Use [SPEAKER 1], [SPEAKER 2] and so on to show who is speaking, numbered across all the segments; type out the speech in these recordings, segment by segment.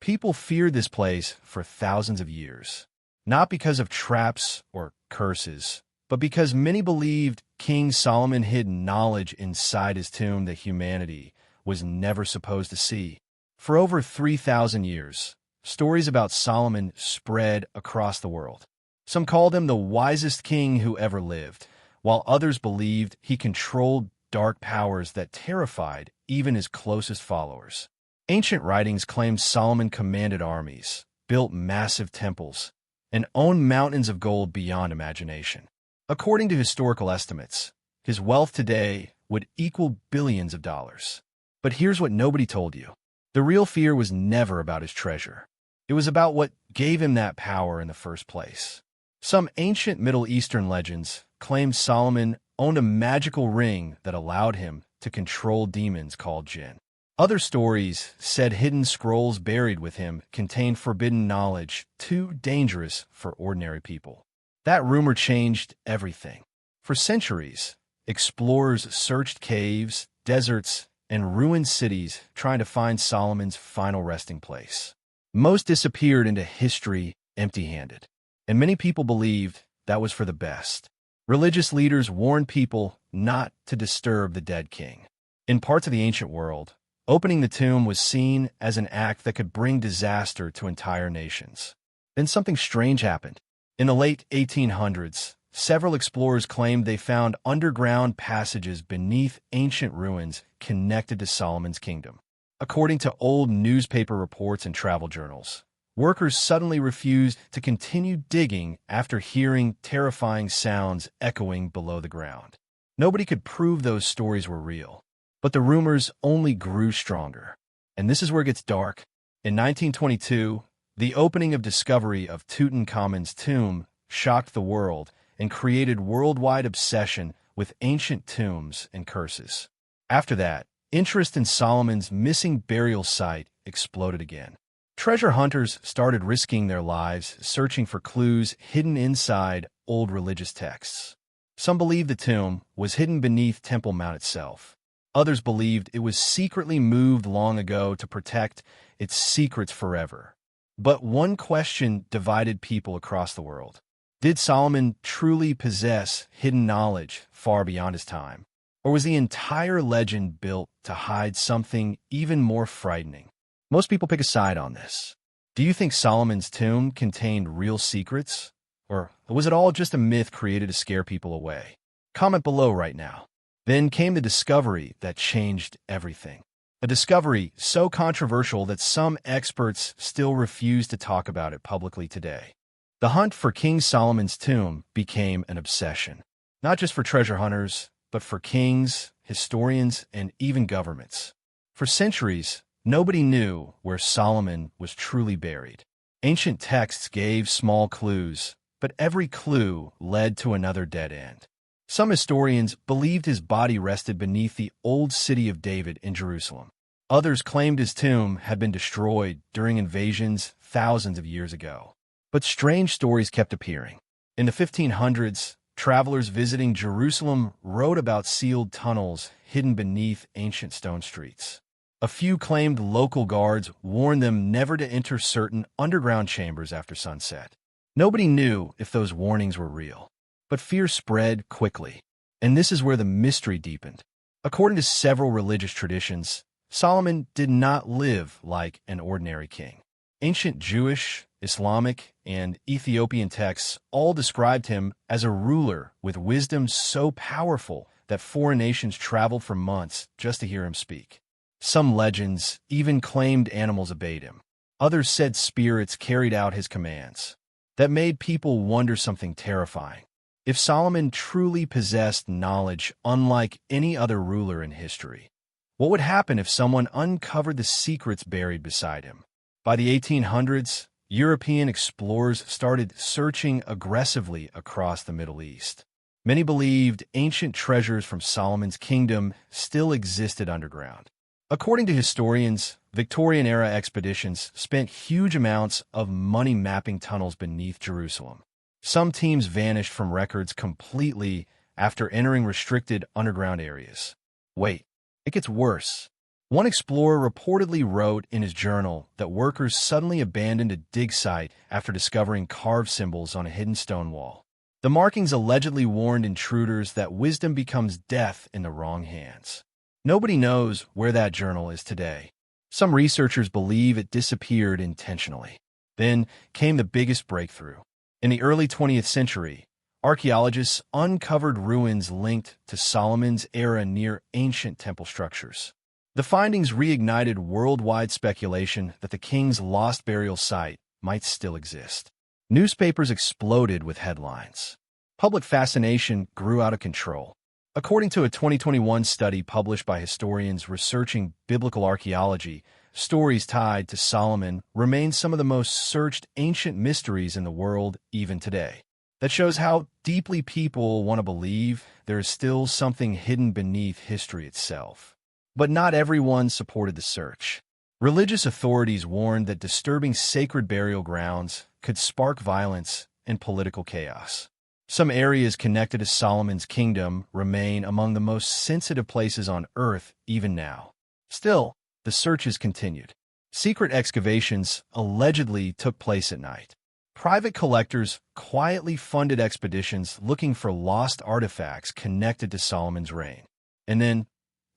[SPEAKER 1] People feared this place for thousands of years, not because of traps or curses, but because many believed King Solomon hid knowledge inside his tomb that humanity was never supposed to see. For over 3,000 years, stories about Solomon spread across the world. Some called him the wisest king who ever lived, while others believed he controlled dark powers that terrified even his closest followers. Ancient writings claimed Solomon commanded armies, built massive temples, and owned mountains of gold beyond imagination. According to historical estimates, his wealth today would equal billions of dollars. But here's what nobody told you. The real fear was never about his treasure. It was about what gave him that power in the first place. Some ancient Middle Eastern legends claimed Solomon owned a magical ring that allowed him to control demons called jinn. Other stories said hidden scrolls buried with him contained forbidden knowledge too dangerous for ordinary people. That rumor changed everything. For centuries, explorers searched caves, deserts, and ruined cities trying to find Solomon's final resting place. Most disappeared into history empty-handed, and many people believed that was for the best. Religious leaders warned people not to disturb the dead king. In parts of the ancient world, opening the tomb was seen as an act that could bring disaster to entire nations. Then something strange happened. In the late 1800s, several explorers claimed they found underground passages beneath ancient ruins connected to Solomon's kingdom. According to old newspaper reports and travel journals, workers suddenly refused to continue digging after hearing terrifying sounds echoing below the ground. Nobody could prove those stories were real, but the rumors only grew stronger. And this is where it gets dark. In 1922, the opening of discovery of Tutankhamun's tomb shocked the world and created worldwide obsession with ancient tombs and curses. After that, interest in Solomon's missing burial site exploded again. Treasure hunters started risking their lives searching for clues hidden inside old religious texts. Some believed the tomb was hidden beneath Temple Mount itself. Others believed it was secretly moved long ago to protect its secrets forever. But one question divided people across the world. Did Solomon truly possess hidden knowledge far beyond his time? Or was the entire legend built to hide something even more frightening? Most people pick a side on this. Do you think Solomon's tomb contained real secrets? Or was it all just a myth created to scare people away? Comment below right now. Then came the discovery that changed everything. A discovery so controversial that some experts still refuse to talk about it publicly today. The hunt for King Solomon's tomb became an obsession, not just for treasure hunters, but for kings, historians, and even governments. For centuries, nobody knew where Solomon was truly buried. Ancient texts gave small clues, but every clue led to another dead end. Some historians believed his body rested beneath the old city of David in Jerusalem. Others claimed his tomb had been destroyed during invasions thousands of years ago. But strange stories kept appearing. In the 1500s, travelers visiting Jerusalem wrote about sealed tunnels hidden beneath ancient stone streets. A few claimed local guards warned them never to enter certain underground chambers after sunset. Nobody knew if those warnings were real. But fear spread quickly, and this is where the mystery deepened. According to several religious traditions, Solomon did not live like an ordinary king. Ancient Jewish, Islamic, and Ethiopian texts all described him as a ruler with wisdom so powerful that foreign nations traveled for months just to hear him speak. Some legends even claimed animals obeyed him. Others said spirits carried out his commands. That made people wonder something terrifying. If Solomon truly possessed knowledge unlike any other ruler in history, what would happen if someone uncovered the secrets buried beside him? By the 1800s, European explorers started searching aggressively across the Middle East. Many believed ancient treasures from Solomon's kingdom still existed underground. According to historians, Victorian-era expeditions spent huge amounts of money mapping tunnels beneath Jerusalem. Some teams vanished from records completely after entering restricted underground areas. Wait, it gets worse. One explorer reportedly wrote in his journal that workers suddenly abandoned a dig site after discovering carved symbols on a hidden stone wall. The markings allegedly warned intruders that wisdom becomes death in the wrong hands. Nobody knows where that journal is today. Some researchers believe it disappeared intentionally. Then came the biggest breakthrough. In the early 20th century, archaeologists uncovered ruins linked to Solomon's era near ancient temple structures. The findings reignited worldwide speculation that the king's lost burial site might still exist. Newspapers exploded with headlines. Public fascination grew out of control. According to a 2021 study published by historians researching biblical archaeology, stories tied to Solomon remain some of the most searched ancient mysteries in the world even today. That shows how deeply people want to believe there is still something hidden beneath history itself. But not everyone supported the search. Religious authorities warned that disturbing sacred burial grounds could spark violence and political chaos. Some areas connected to Solomon's kingdom remain among the most sensitive places on Earth even now. Still, the searches continued. Secret excavations allegedly took place at night. Private collectors quietly funded expeditions looking for lost artifacts connected to Solomon's reign. And then,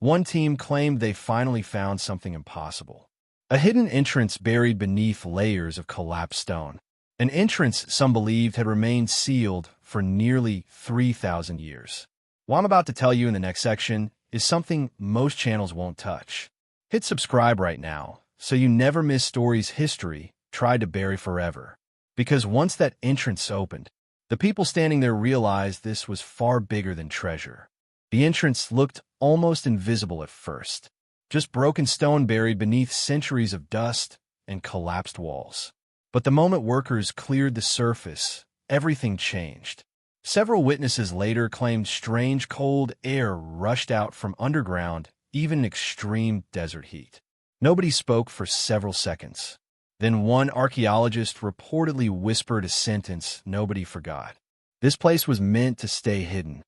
[SPEAKER 1] one team claimed they finally found something impossible. A hidden entrance buried beneath layers of collapsed stone. An entrance some believed had remained sealed for nearly 3,000 years. What I'm about to tell you in the next section is something most channels won't touch. Hit subscribe right now so you never miss stories history tried to bury forever. Because once that entrance opened, the people standing there realized this was far bigger than treasure. The entrance looked almost invisible at first, just broken stone buried beneath centuries of dust and collapsed walls. But the moment workers cleared the surface, everything changed. Several witnesses later claimed strange cold air rushed out from underground, even in extreme desert heat. Nobody spoke for several seconds. Then one archaeologist reportedly whispered a sentence nobody forgot. This place was meant to stay hidden.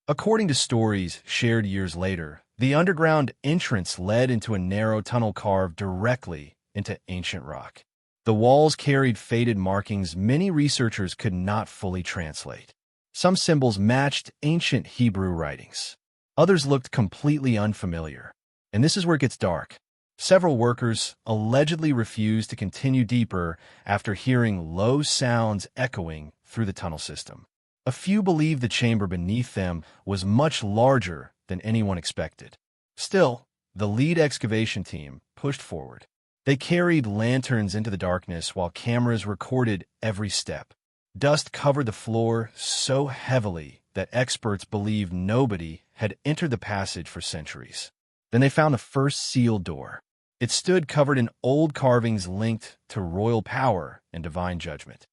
[SPEAKER 1] According to stories shared years later, the underground entrance led into a narrow tunnel carved directly into ancient rock. The walls carried faded markings many researchers could not fully translate. Some symbols matched ancient Hebrew writings. Others looked completely unfamiliar. And this is where it gets dark. Several workers allegedly refused to continue deeper after hearing low sounds echoing through the tunnel system. A few believed the chamber beneath them was much larger than anyone expected. Still, the lead excavation team pushed forward. They carried lanterns into the darkness while cameras recorded every step. Dust covered the floor so heavily that experts believed nobody had entered the passage for centuries. Then they found the first sealed door. It stood covered in old carvings linked to royal power and divine judgment.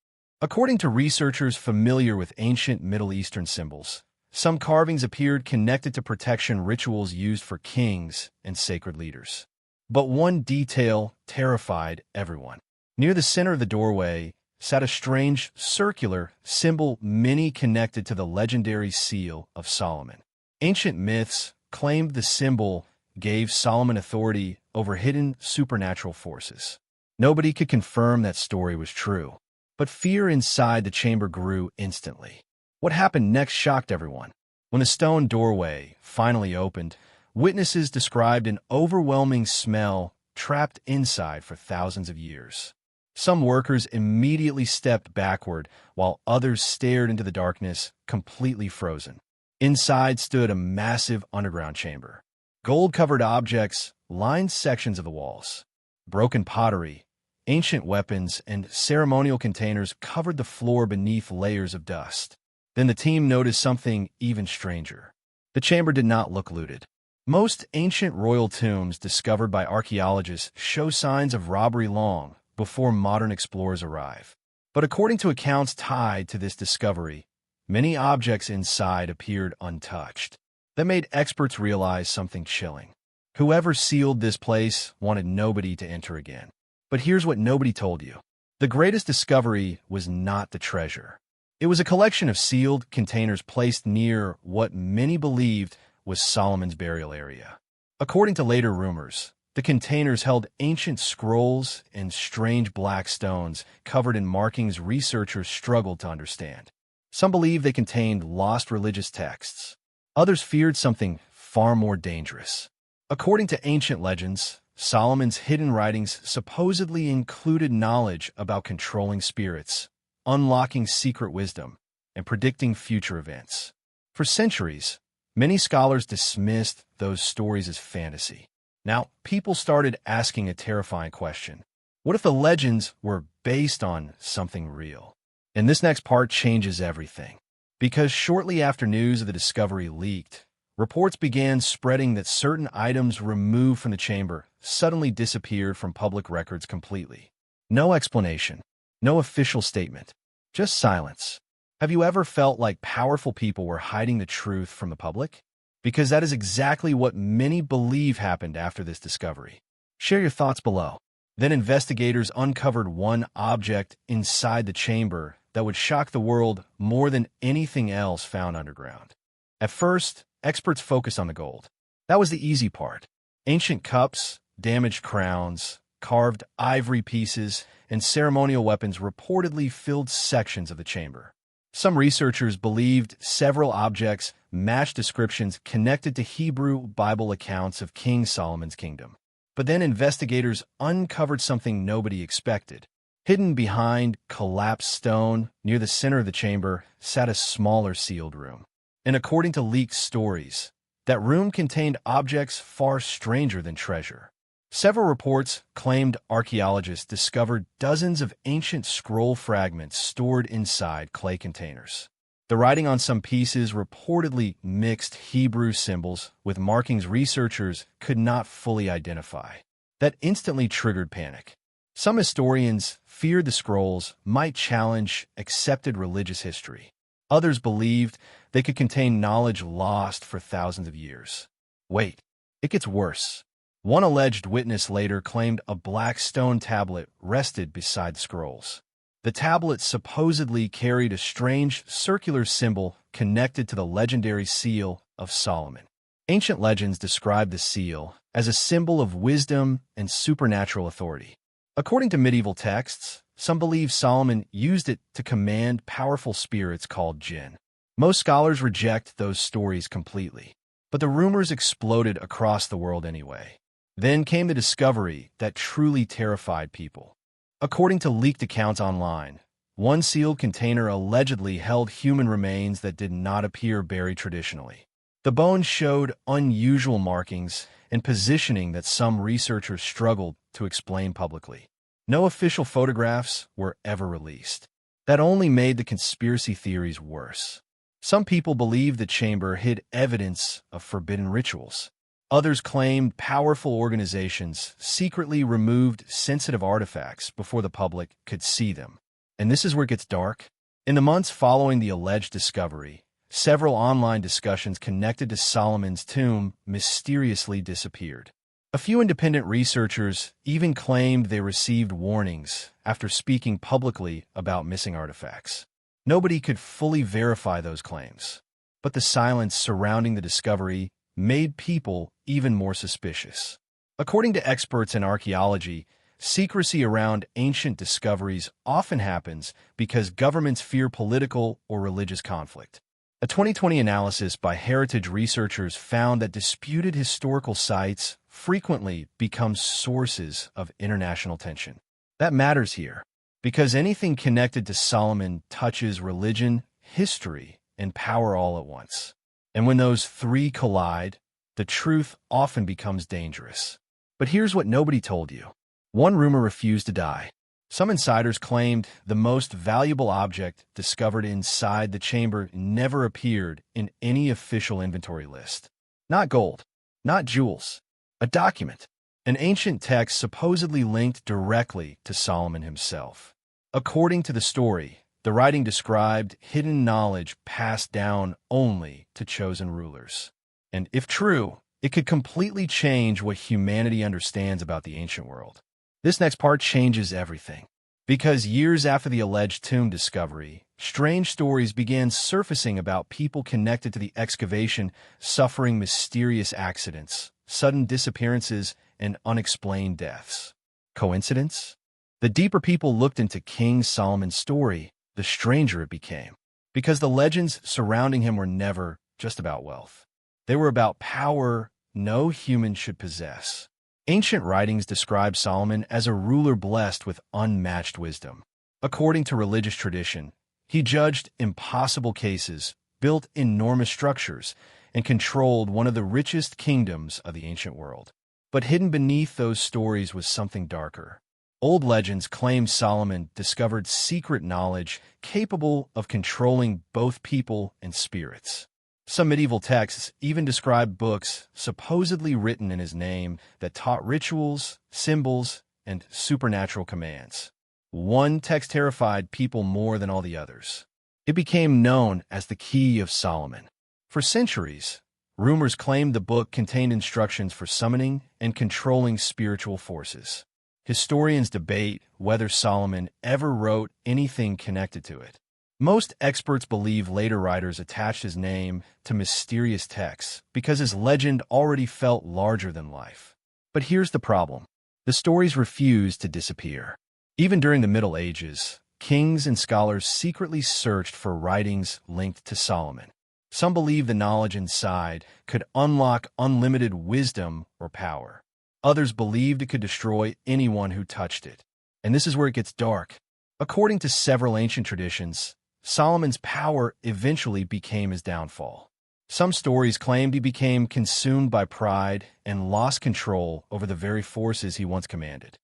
[SPEAKER 1] According to researchers familiar with ancient Middle Eastern symbols, some carvings appeared connected to protection rituals used for kings and sacred leaders. But one detail terrified everyone. Near the center of the doorway sat a strange, circular symbol many connected to the legendary seal of Solomon. Ancient myths claimed the symbol gave Solomon authority over hidden supernatural forces. Nobody could confirm that story was true, but fear inside the chamber grew instantly. What happened next shocked everyone. When the stone doorway finally opened, witnesses described an overwhelming smell trapped inside for thousands of years. Some workers immediately stepped backward, while others stared into the darkness, completely frozen. Inside stood a massive underground chamber. Gold-covered objects lined sections of the walls. Broken pottery, ancient weapons, and ceremonial containers covered the floor beneath layers of dust. Then the team noticed something even stranger. The chamber did not look looted. Most ancient royal tombs discovered by archaeologists show signs of robbery long before modern explorers arrive. But according to accounts tied to this discovery, many objects inside appeared untouched. That made experts realize something chilling. Whoever sealed this place wanted nobody to enter again. But here's what nobody told you. The greatest discovery was not the treasure. It was a collection of sealed containers placed near what many believed was Solomon's burial area. According to later rumors, the containers held ancient scrolls and strange black stones covered in markings researchers struggled to understand. Some believe they contained lost religious texts. Others feared something far more dangerous. According to ancient legends, Solomon's hidden writings supposedly included knowledge about controlling spirits, unlocking secret wisdom, and predicting future events. For centuries, many scholars dismissed those stories as fantasy. Now, people started asking a terrifying question. What if the legends were based on something real? And this next part changes everything. Because shortly after news of the discovery leaked, reports began spreading that certain items removed from the chamber suddenly disappeared from public records completely. No explanation, no official statement, just silence. Have you ever felt like powerful people were hiding the truth from the public? Because that is exactly what many believe happened after this discovery. Share your thoughts below. Then investigators uncovered one object inside the chamber that would shock the world more than anything else found underground. At first, experts focused on the gold. That was the easy part. Ancient cups, damaged crowns, carved ivory pieces, and ceremonial weapons reportedly filled sections of the chamber. Some researchers believed several objects matched descriptions connected to Hebrew Bible accounts of King Solomon's kingdom. But then investigators uncovered something nobody expected. Hidden behind collapsed stone near the center of the chamber sat a smaller sealed room. And according to leaked stories, that room contained objects far stranger than treasure. Several reports claimed archaeologists discovered dozens of ancient scroll fragments stored inside clay containers. The writing on some pieces reportedly mixed Hebrew symbols with markings researchers could not fully identify. That instantly triggered panic. Some historians feared the scrolls might challenge accepted religious history. Others believed they could contain knowledge lost for thousands of years. Wait, it gets worse. One alleged witness later claimed a black stone tablet rested beside the scrolls. The tablet supposedly carried a strange circular symbol connected to the legendary seal of Solomon. Ancient legends describe the seal as a symbol of wisdom and supernatural authority. According to medieval texts, some believe Solomon used it to command powerful spirits called jinn. Most scholars reject those stories completely, but the rumors exploded across the world anyway. Then came the discovery that truly terrified people. According to leaked accounts online, one sealed container allegedly held human remains that did not appear buried traditionally. The bones showed unusual markings and positioning that some researchers struggled to explain publicly. No official photographs were ever released. That only made the conspiracy theories worse. Some people believed the chamber hid evidence of forbidden rituals. Others claimed powerful organizations secretly removed sensitive artifacts before the public could see them. And this is where it gets dark. In the months following the alleged discovery, several online discussions connected to Solomon's tomb mysteriously disappeared. A few independent researchers even claimed they received warnings after speaking publicly about missing artifacts. Nobody could fully verify those claims, but the silence surrounding the discovery made people even more suspicious. According to experts in archaeology, secrecy around ancient discoveries often happens because governments fear political or religious conflict. A 2020 analysis by heritage researchers found that disputed historical sites frequently become sources of international tension. That matters here, because anything connected to Solomon touches religion, history, and power all at once. And when those three collide, the truth often becomes dangerous. But here's what nobody told you. One rumor refused to die. Some insiders claimed the most valuable object discovered inside the chamber never appeared in any official inventory list. Not gold, not jewels, a document, an ancient text supposedly linked directly to Solomon himself. According to the story, the writing described hidden knowledge passed down only to chosen rulers. And if true, it could completely change what humanity understands about the ancient world. This next part changes everything. Because years after the alleged tomb discovery, strange stories began surfacing about people connected to the excavation suffering mysterious accidents, sudden disappearances, and unexplained deaths. Coincidence? The deeper people looked into King Solomon's story, the stranger it became, because the legends surrounding him were never just about wealth. They were about power no human should possess. Ancient writings describe Solomon as a ruler blessed with unmatched wisdom. According to religious tradition, he judged impossible cases, built enormous structures, and controlled one of the richest kingdoms of the ancient world. But hidden beneath those stories was something darker. Old legends claim Solomon discovered secret knowledge capable of controlling both people and spirits. Some medieval texts even describe books supposedly written in his name that taught rituals, symbols, and supernatural commands. One text terrified people more than all the others. It became known as the Key of Solomon. For centuries, rumors claimed the book contained instructions for summoning and controlling spiritual forces. Historians debate whether Solomon ever wrote anything connected to it. Most experts believe later writers attached his name to mysterious texts because his legend already felt larger than life. But here's the problem. The stories refused to disappear. Even during the Middle Ages, kings and scholars secretly searched for writings linked to Solomon. Some believed the knowledge inside could unlock unlimited wisdom or power. Others believed it could destroy anyone who touched it. And this is where it gets dark. According to several ancient traditions, Solomon's power eventually became his downfall. Some stories claimed he became consumed by pride and lost control over the very forces he once commanded.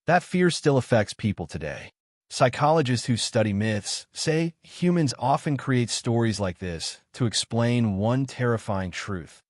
[SPEAKER 1] That fear still affects people today. Psychologists who study myths say humans often create stories like this to explain one terrifying truth: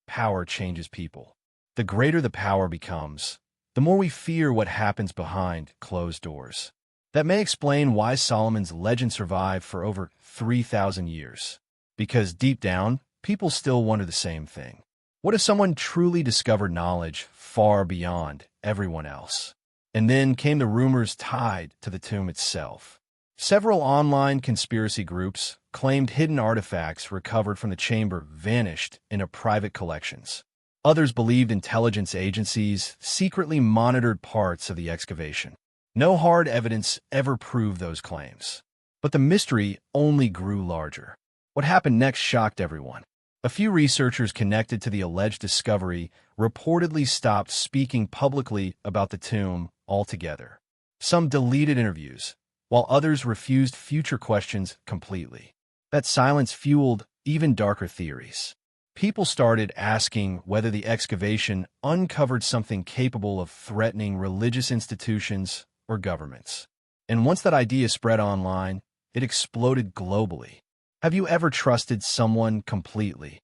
[SPEAKER 1] power changes people. The greater the power becomes, the more we fear what happens behind closed doors. That may explain why Solomon's legend survived for over 3,000 years. Because deep down, people still wonder the same thing. What if someone truly discovered knowledge far beyond everyone else? And then came the rumors tied to the tomb itself. Several online conspiracy groups claimed hidden artifacts recovered from the chamber vanished into private collections. Others believed intelligence agencies secretly monitored parts of the excavation. No hard evidence ever proved those claims. But the mystery only grew larger. What happened next shocked everyone. A few researchers connected to the alleged discovery reportedly stopped speaking publicly about the tomb altogether. Some deleted interviews, while others refused future questions completely. That silence fueled even darker theories. People started asking whether the excavation uncovered something capable of threatening religious institutions or governments. And once that idea spread online, it exploded globally. Have you ever trusted someone completely,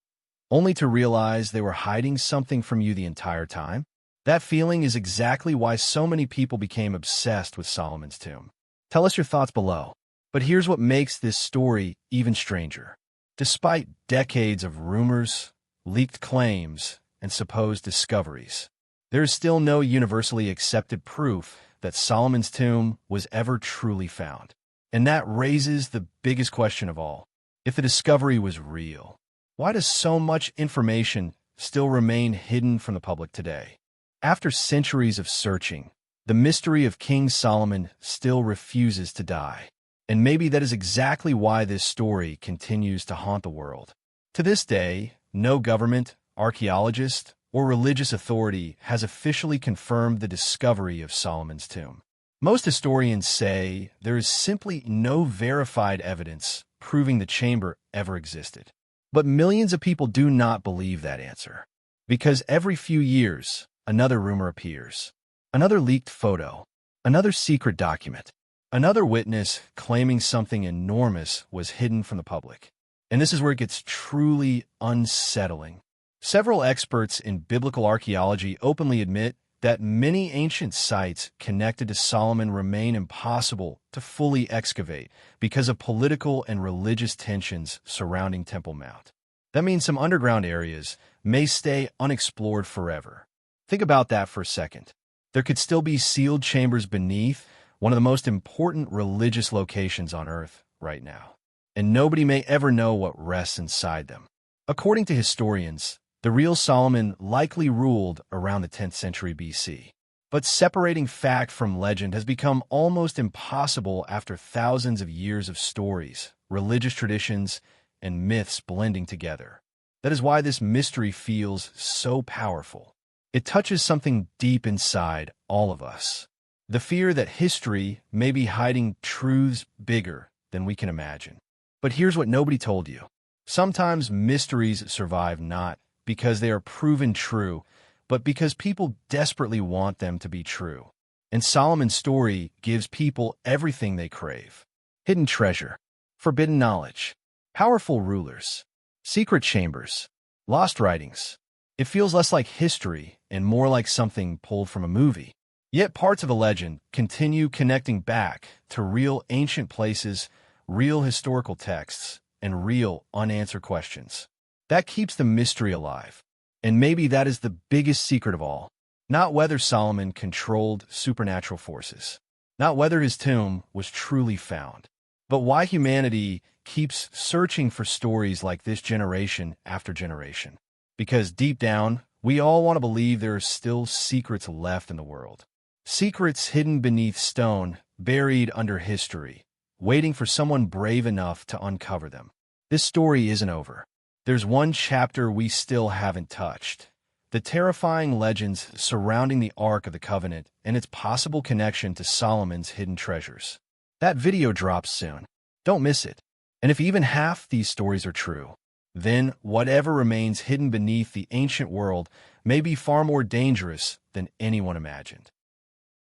[SPEAKER 1] only to realize they were hiding something from you the entire time? That feeling is exactly why so many people became obsessed with Solomon's tomb. Tell us your thoughts below. But here's what makes this story even stranger. Despite decades of rumors, leaked claims, and supposed discoveries, there is still no universally accepted proof that Solomon's tomb was ever truly found. And that raises the biggest question of all. If the discovery was real, why does so much information still remain hidden from the public today? After centuries of searching, the mystery of King Solomon still refuses to die. And maybe that is exactly why this story continues to haunt the world. To this day, no government, archaeologist, or religious authority has officially confirmed the discovery of Solomon's tomb. Most historians say there is simply no verified evidence proving the chamber ever existed. But millions of people do not believe that answer. Because every few years, another rumor appears. Another leaked photo. Another secret document. Another witness claiming something enormous was hidden from the public. And this is where it gets truly unsettling. Several experts in biblical archaeology openly admit that many ancient sites connected to Solomon remain impossible to fully excavate because of political and religious tensions surrounding Temple Mount. That means some underground areas may stay unexplored forever. Think about that for a second. There could still be sealed chambers beneath one of the most important religious locations on Earth right now, and nobody may ever know what rests inside them. According to historians, The real Solomon likely ruled around the 10th century BC. But separating fact from legend has become almost impossible after thousands of years of stories, religious traditions, and myths blending together. That is why this mystery feels so powerful. It touches something deep inside all of us. The fear that history may be hiding truths bigger than we can imagine. But here's what nobody told you. Sometimes mysteries survive not because they are proven true, but because people desperately want them to be true. And Solomon's story gives people everything they crave. Hidden treasure, forbidden knowledge, powerful rulers, secret chambers, lost writings. It feels less like history and more like something pulled from a movie. Yet parts of the legend continue connecting back to real ancient places, real historical texts, and real unanswered questions. That keeps the mystery alive. And maybe that is the biggest secret of all. Not whether Solomon controlled supernatural forces, not whether his tomb was truly found, but why humanity keeps searching for stories like this generation after generation. Because deep down, we all want to believe there are still secrets left in the world. Secrets hidden beneath stone, buried under history, waiting for someone brave enough to uncover them. This story isn't over. There's one chapter we still haven't touched. The terrifying legends surrounding the Ark of the Covenant and its possible connection to Solomon's hidden treasures. That video drops soon. Don't miss it. And if even half these stories are true, then whatever remains hidden beneath the ancient world may be far more dangerous than anyone imagined.